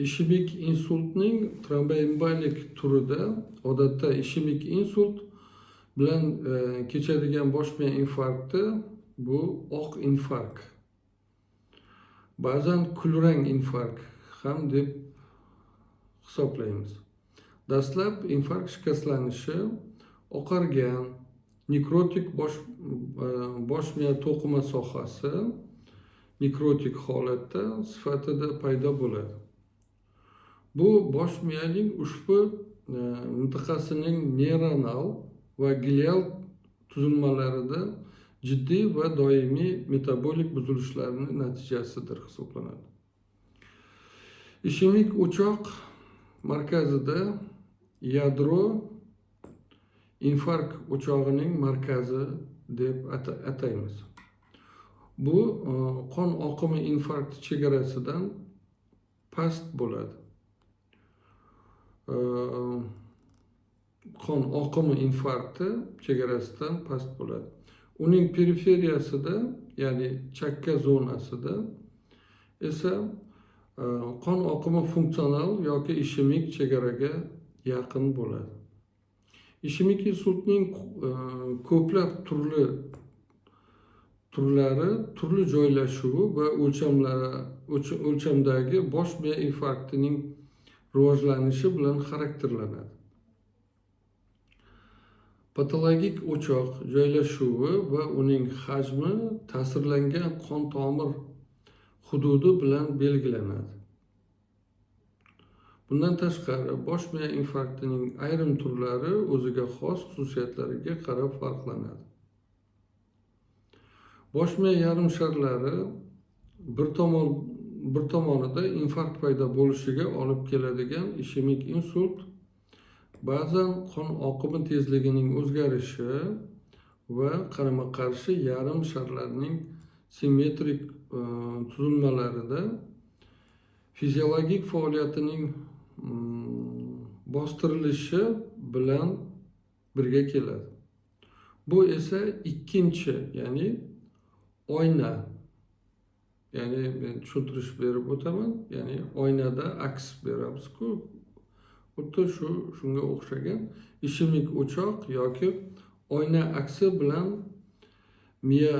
Ishemik insultning tromboembolik turida odatda ishemik insult bilan kechadigan bosh miya infarkti bu oq infarkt. Ba'zan kulrang infarkt ham deb hisoblaymiz. Dastlab infarkt shikastlanishi oqargan nekrotik bosh miya to'qima sohasi nekrotik holatda sifatida paydo bo'ladi. Bu bosh miyaning ushbu mintaqasining neyronal va glial tuzilmalarida jiddiy va doimiy metabolik buzilishlarning natijasidir hisoblanadi. Ishemik o'choq markazida yadro infarkt o'chog'ining markazi deb ataymiz. Bu qon oqimi infarkt chegarasidan past bo'ladi. Qon oqimi infarkti chegarasidan past bo'ladi. Uning periferiyasida, ya'ni chakka zonasida esa qon oqimi funksional yoki ishemik chegaraga yaqin bo'ladi. Ishemik insultning ko'plab turlari turli joylashuvi va o'lchamdagi bosh miya infarktining rivojlanishi bilan xarakterlanadi. Patologik o'choq joylashuvi va uning hajmi ta'sirlangan qon tomir hududi bilan belgilanadi. Bundan tashqari, bosh miya infarktining ayrim turlari o'ziga xos xususiyatlariga qarab farqlanadi. Bosh miya yarim sharlari bir tomonida infarkt paydo bo'lishiga olib keladigan ishemik insult ba'zan qon oqimi tezligining o'zgarishi va qarama-qarshi yarim sharlarning simmetrik tuzilmalarida fiziologik faoliyatining bostirilishi bilan birga keladi. Bu esa ikkinchi, ya'ni oyna, ya'ni men tushuntirish berib o'taman, ya'ni oynada aks beramiz-ku, xuddi shunga o'xshagan ishemik o'choq yoki oyna aksi bilan miya